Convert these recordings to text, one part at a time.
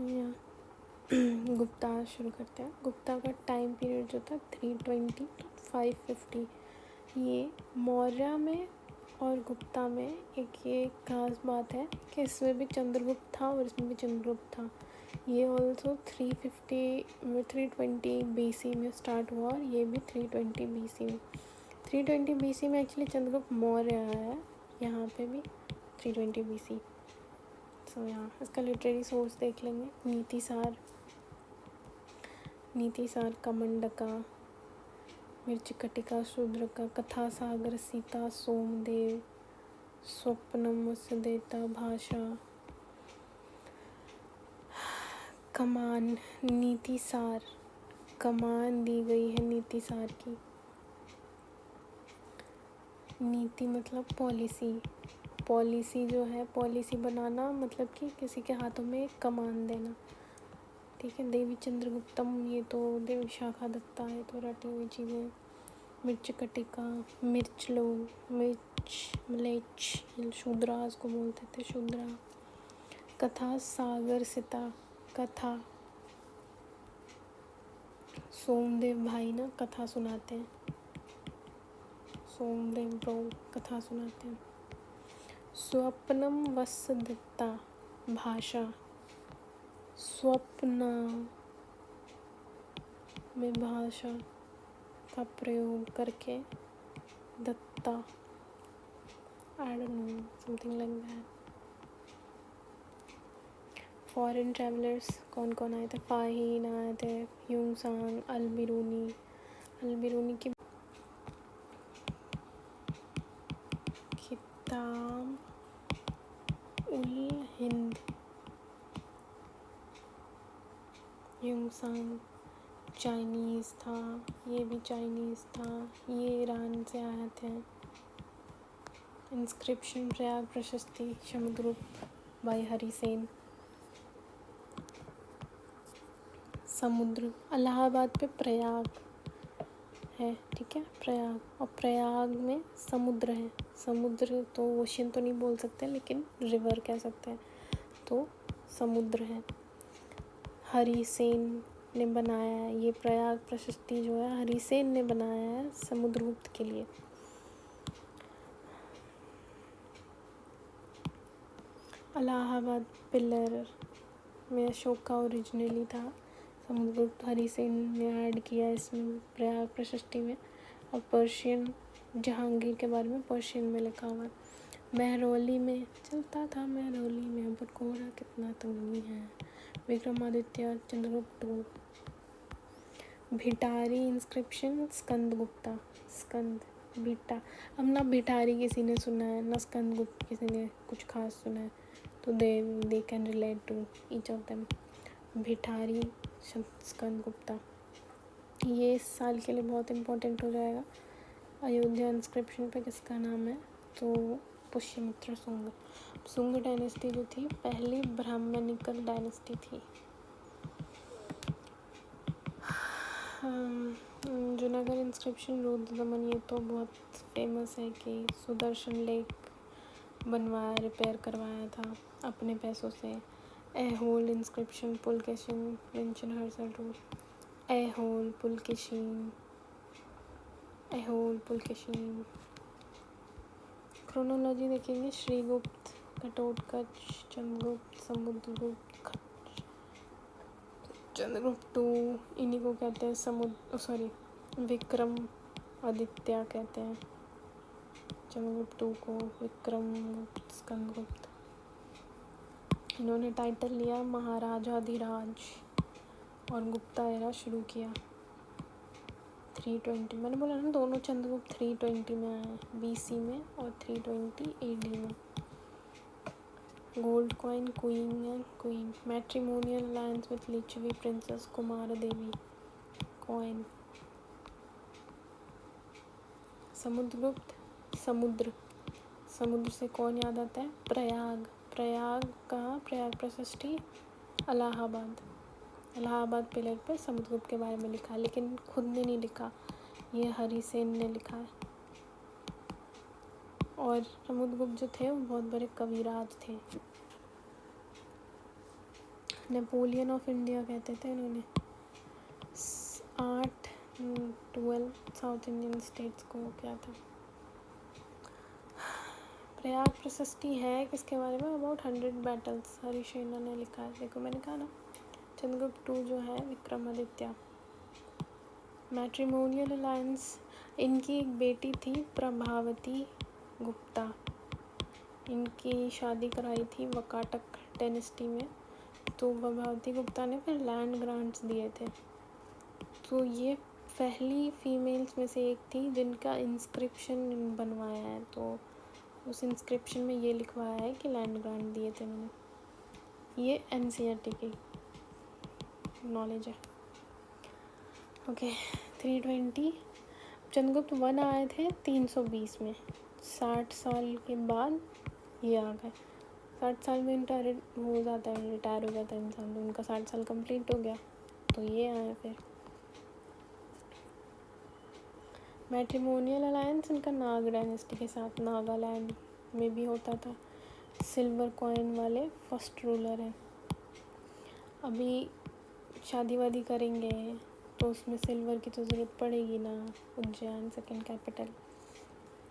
गुप्ता शुरू करते हैं। गुप्ता का टाइम पीरियड जो था 320 to 550। ये मौर्य में और गुप्ता में एक ये खास बात है कि इसमें भी चंद्रगुप्त था और इसमें भी चंद्रगुप्त था। ये ऑल्सो 320 BC में स्टार्ट हुआ और ये भी 320 BC में। 320 BC में एक्चुअली चंद्रगुप्त मौर्य आया है, यहाँ पे भी 320 BC। सो यहाँ इसका लिटरेरी सोर्स देख लेंगे। नीतिसार, कमंडका, मृच्छकटिका, शूद्रका, कथा सागर, सीता, सोमदेव, स्वप्नम, वसुदेता, भाषा, कमान, नीतिसार, कमान दी गई है नीतिसार की। नीति मतलब पॉलिसी जो है, पॉलिसी बनाना मतलब कि किसी के हाथों में एक कमान देना। ठीक है। देवी चंद्रगुप्तम, ये तो देवी शाखा दत्ता है, तो रटी हुई चीज़ें। मृच्छकटिका, म्लेच्छ शूद्रास को बोलते थे, शूद्रा। कथा सागर सीता, कथा सोमदेव भाई ना कथा सुनाते हैं, सोमदेव ब्रो कथा सुनाते हैं। स्वप्नम वसुदत्ता, भाषा, स्वप्न में भाषा का प्रयोग करके, Datta, I don't know, something like that. Foreign travellers कौन कौन आए थे? फाहीन आए थे, ह्यूंगसांग, अल-बिरूनी की किताब उल हिंद, ह्यूंगसांग चाइनीज़ था, ये भी चाइनीज़ था, ये ईरान से आए थे। इंस्क्रिप्शन प्रयाग प्रशस्ति, समुद्रगुप्त बाय हरिसेन। समुद्र, इलाहाबाद पे प्रयाग है, ठीक है, प्रयाग, और प्रयाग में समुद्र है। समुद्र तो ओशियन तो नहीं बोल सकते, लेकिन रिवर कह सकते हैं, तो समुद्र है। हरिसेन ने बनाया है ये प्रयाग प्रशस्ति, जो है हरिसेन ने बनाया है समुद्रगुप्त के लिए। इलाहाबाद पिलर में अशोक का ओरिजिनली था, समुद्रगुप्त हरिसेन ने ऐड किया इसमें प्रयाग प्रशस्ति में। और पर्शियन जहांगीर के बारे में पर्शियन में लिखा हुआ है। महरौली में चलता था, महरौली में अब कोहरा कितना तंगी है, विक्रमादित्य चंद्रगुप्त टू। भिटारी इंस्क्रिप्शन, स्कंदगुप्ता, स्कंद बीटा। अब ना भिटारी किसी ने सुना है ना स्कंदगुप्त किसी ने कुछ खास सुना है, तो they can relate to each of them. Bhitari, Skandagupta, ये इस साल के लिए बहुत इम्पोर्टेंट हो जाएगा। अयोध्या इंस्क्रिप्शन पे किसका नाम है? तो पुष्यमित्र सुंग। सुंग डायनेस्टी जो थी पहली ब्राह्मणिकल डायनेस्टी थी। जूनागढ़ इंस्क्रिप्शन रुद्र दमन, ये तो बहुत फेमस है कि सुदर्शन लेक बनवाया, रिपेयर करवाया था अपने पैसों से। ऐहोल इंस्क्रिप्शन, पुलकेशिन मेंशन हर्सल टू। ऐहोल पुलकेशिन। क्रोनोलॉजी देखेंगे। श्रीगुप्त, घटोत्कच, चंद्रगुप्त, समुद्रगुप्त, चंद्रगुप्त टू, इन्हीं को कहते हैं विक्रम आदित्य कहते हैं। चंद्रगुप्त टू को विक्रमगुप्त, स्कंदगुप्त। इन्होंने टाइटल लिया महाराजाधिराज और गुप्ता एरा शुरू किया 320। मैंने बोला ना दोनों चंद्रगुप्त 320 में आए, BC में और 320 AD में। Gold coin, queen, matrimonial alliance with Licchavi princess Kumara Devi, coin. Samudragupta, समुद्र से कौन याद आता है? प्रयाग कहाँ? प्रयाग प्रशस्ति, इलाहाबाद पिलर पर समुद्रगुप्त के बारे में लिखा, लेकिन खुद ने नहीं लिखा, ये हरिसेन ने लिखा है। और समुद्रगुप्त जो थे वो बहुत बड़े कविराज थे। नेपोलियन ऑफ इंडिया कहते थे इन्होंने। 12 साउथ इंडियन स्टेट्स को क्या था। प्रयाग प्रशस्ति है किसके बारे में, अबाउट 100 बैटल्स, हरिशेना ने लिखा है। देखो मैंने कहा ना, चंद्रगुप्त टू जो है विक्रमादित्य। मैट्रिमोनियल अलायंस, इनकी एक बेटी थी प्रभावती गुप्ता, इनकी शादी कराई थी वकाटक डायनेस्टी में। तो प्रभावती गुप्ता ने फिर लैंड ग्रांट्स दिए थे। तो ये पहली फीमेल्स में से एक थी जिनका इंस्क्रिप्शन बनवाया है। तो उस इंस्क्रिप्शन में ये लिखवाया है कि लैंड ग्रांट दिए थे मैंने। ये एनसीईआरटी की नॉलेज है। ओके 320। चंद्रगुप्त 1 आए थे 320 में। 60 साल के बाद ये आ गए। 60 साल में हो जाता है, रिटायर हो जाता है इंसान, तो उनका 60 साल कंप्लीट हो गया तो ये आया फिर। मैट्रिमोनियल अलायंस इनका नाग डायनेस्टी के साथ, नागालैंड में भी होता था। सिल्वर कॉइन वाले फर्स्ट रूलर हैं। अभी शादी वादी करेंगे तो उसमें सिल्वर की तो ज़रूरत पड़ेगी ना। उज्जैन सेकंड कैपिटल,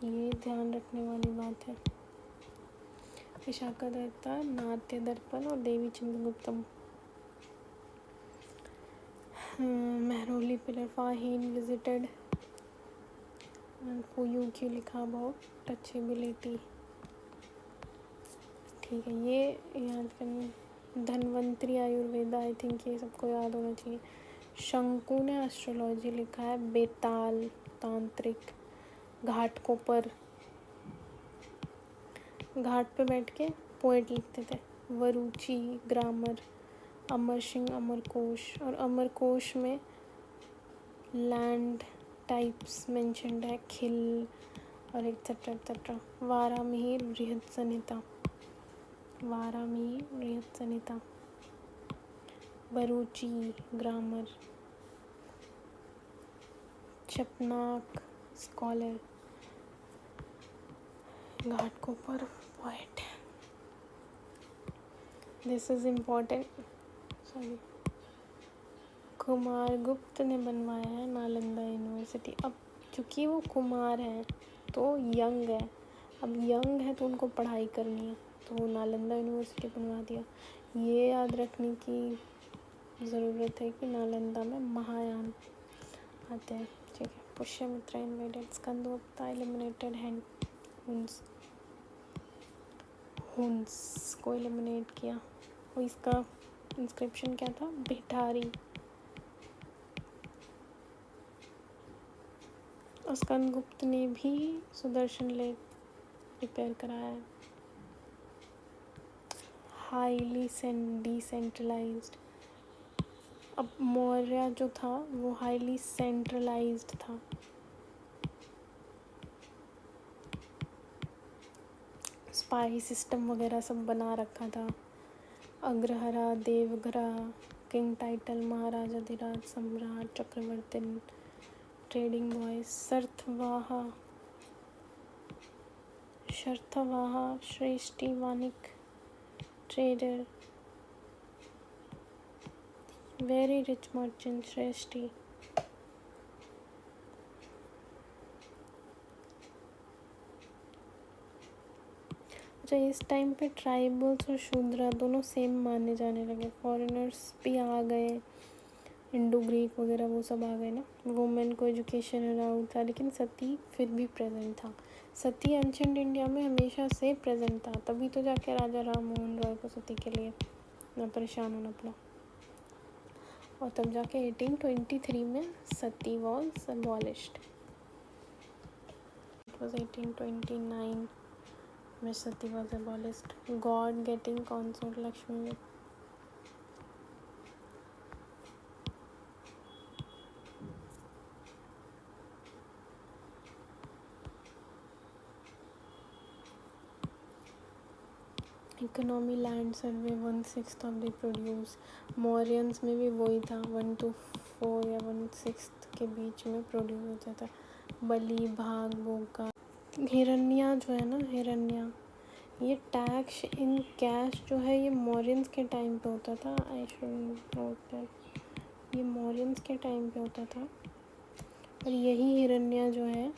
ये ध्यान रखने वाली बात है। विशाखा दत्ता, नाट्य दर्पण और देवी चंद्रगुप्तम। मेहरौली पिलर, फाहीन विजिटेड क्यों लिखा अबाउट टचेबिलिटी। ठीक है, ये याद करना। धन्वंतरी आयुर्वेदा, आई थिंक ये सबको याद होना चाहिए। शंकु ने एस्ट्रोलॉजी लिखा है। बेताल तांत्रिक। घाटकोपर, घाट पे बैठ के पोएट लिखते थे। वरुचि ग्रामर। अमर सिंह अमरकोश, और अमरकोश में लैंड टाइप्स मेंशन्ड है, खिल और etcetera etcetera. वारामिहिर Brihat Samhita, Varahamihira Brihat Samhita. Vararuchi grammar. Kshapanaka scholar. Ghatakarpara poet. This is important, sorry. Kumaragupta ने बनवाया है नालंदा यूनिवर्सिटी। अब चूँकि वो कुमार हैं तो यंग है, अब यंग है तो उनको पढ़ाई करनी है, तो नालंदा यूनिवर्सिटी बनवा दिया। ये याद रखने की ज़रूरत है कि नालंदा में महायान आते हैं। ठीक है। पुष्यमित्रा इन्वेडेड, स्कंदगुप्ता एलिमिनेटेड हुन्स को एलिमिनेट किया। और इसका इंस्क्रिप्शन क्या था, भिठारी। और स्कंदगुप्त ने भी सुदर्शन लेक रिपेयर कराया है। हाईली डिसेंट्रलाइज्ड, अब मौर्य जो था वो हाईली सेंट्रलाइज्ड था। स्पाई सिस्टम वगैरह सब बना रखा था। अग्रहरा, देवग्रह, king title, Maharaja Dhiraj, Samrat, Chakravarti, trading boys, sarthavaha, shreshthi, vanik, trader, very rich merchant, shreshthi. अच्छा, इस टाइम पे ट्राइबल्स और शूद्रा दोनों सेम माने जाने लगे। फॉरेनर्स भी आ गए, इंडो ग्रीक वगैरह वो सब आ गए ना। वुमेन को एजुकेशन अलाउड था, लेकिन सती फिर भी प्रेजेंट था। सती एंशेंट इंडिया में हमेशा से प्रेजेंट था, तभी तो जाके राजा राम मोहन रॉय को सती के लिए ना परेशान होना पड़ा। और तब जाके 1823 में sati was abolished. It was 1829 में sati was abolished. God getting consort Lakshmi. Economy land survey 1/6 of the produce. Mauryans में भी वही था, 1 to 4 या 1/6 के बीच में प्रोड्यूस होता था। बलि, भाग, बोका। हिरण्या जो है ना, हिरण्या ये टैक्स इन कैश जो है ये मौर्यंस के टाइम पे होता था। आई शुड नोट दैट, ये मौर्यंस के टाइम पे होता था। और यही हिरण्या जो है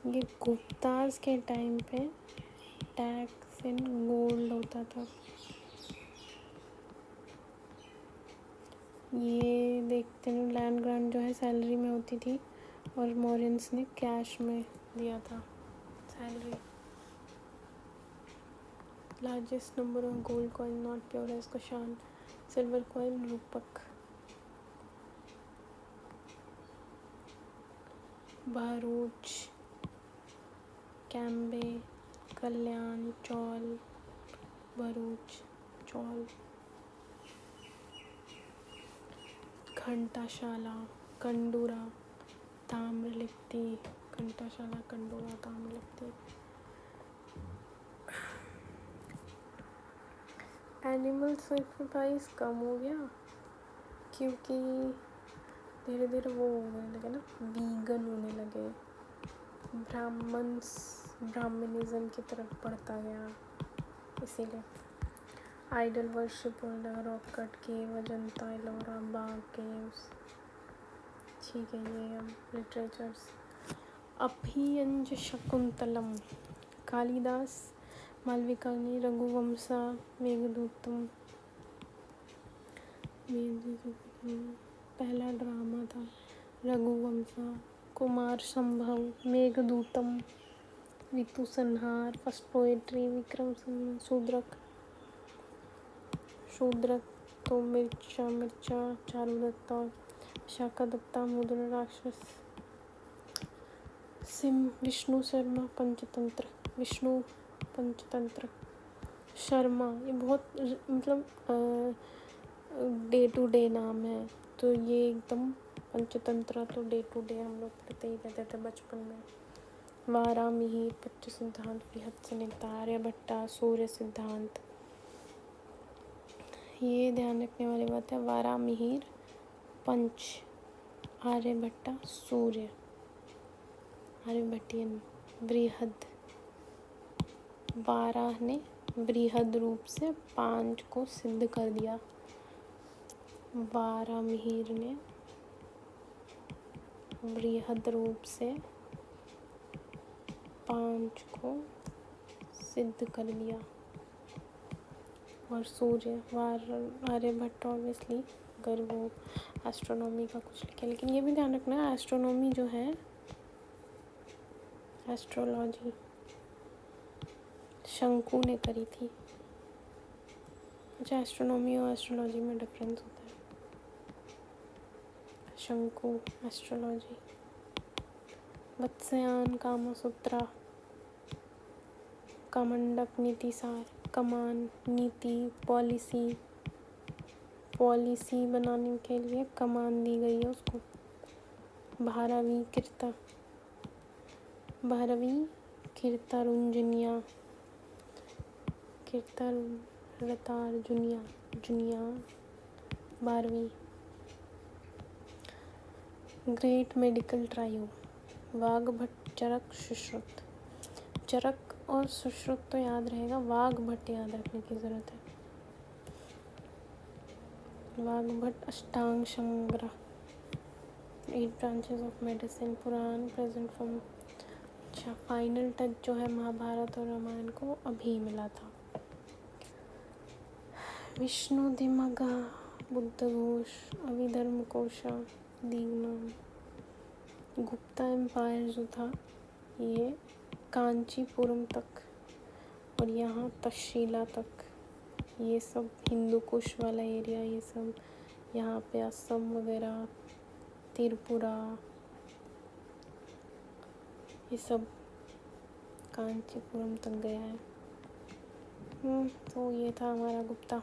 ये गुप्ताज के टाइम पे टैक्स इन गोल्ड होता था। ये देखते हैं लैंड ग्रांट जो है सैलरी में होती थी और मौर्यंस ने कैश में दिया था salary. Largest number of gold coin not pure as Kushan, silver coin रूपक। भरूच, कैम्बे, कल्याण, चौल, भरूच, चौल। घंटाशाला, कंडूरा, ताम्रलिप्ति, घंटाशाला, कंडूरा, ताम्रलिप्ति। एनिमल सेक्रीफाइस कम हो गया क्योंकि धीरे धीरे वो होने लगे ना, वीगन होने लगे, ब्राह्मणिज्म की तरफ बढ़ता गया, इसीलिए। आइडल वर्शिप होने लगा, rock cut cave, Ajanta Ellora, Bagh caves. ठीक है, ये अब लिटरेचर्स। अभियंज शकुंतलम, कालिदास, मालविकाग्नि, रघुवंशा, मेघदूतम। पहला ड्रामा था रघुवंशा, कुमार संभव, मेघदूतम, ऋतु संहार, फर्स्ट पोएट्री, विक्रम शूद्रक, तो मिर्चा, चारुदत्ता, शाखादत्ता, मुद्रा राक्षस, विष्णु शर्मा, पंचतंत्र, विष्णु पंचतंत्र, शर्मा। ये बहुत मतलब डे टू डे नाम है, तो ये एकदम पंचतंत्र तो डे टू डे हम लोग पढ़ते ही रहते थे बचपन में। वारामिहिर, पच्च सिद्धांत, बृहत् संहिता, आर्यभट्टा, सूर्य सिद्धांत। ये ध्यान रखने वाली बात है, वारामिहिर पंच, आर्यभट्टा सूर्य, आर्यभट्टियन। बृहद, वाराह ने बृहद रूप से 5 को सिद्ध कर दिया। वारामिहिर ने बृहद रूप से 5 को सिद्ध कर दिया। और सूर्य, आर्यभट्ट ऑब्वियसली, अगर वो एस्ट्रोनॉमी का कुछ लिखे। लेकिन ये भी ध्यान रखना, एस्ट्रोनॉमी जो है, एस्ट्रोलॉजी शंकु ने करी थी। अच्छा, एस्ट्रोनॉमी और एस्ट्रोलॉजी में डिफरेंस होता है। शंकु एस्ट्रोलॉजी। वत्सयान, कामसूत्रा, कामंडक, नीति सार, कमान, नीति, पॉलिसी बनाने के लिए कमान दी गई है उसको। भारवी कीर्तारुंजनिया, जुनिया, 12वीं। ग्रेट मेडिकल ट्रायो, वाग्भट, चरक, सुश्रुत। चरक और सुश्रुत तो याद रहेगा, वाग्भट याद रखने की ज़रूरत है। Vagbhata, Ashtanga Sangraha, 8 branches of medicine, Purana, present form. अच्छा, फाइनल टच जो है महाभारत और रामायण को अभी मिला था। विष्णु दिमगा, बुद्ध घोष, अभिधर्मकोशा, दीगनाम। गुप्ता एम्पायर जो था ये कांचीपुरम तक और यहाँ तक्षशिला तक, ये सब हिंदू कुश वाला एरिया, ये सब यहाँ पे असम वगैरह, त्रिपुरा, ये सब कांचीपुरम तक गया है। तो ये था हमारा गुप्ता।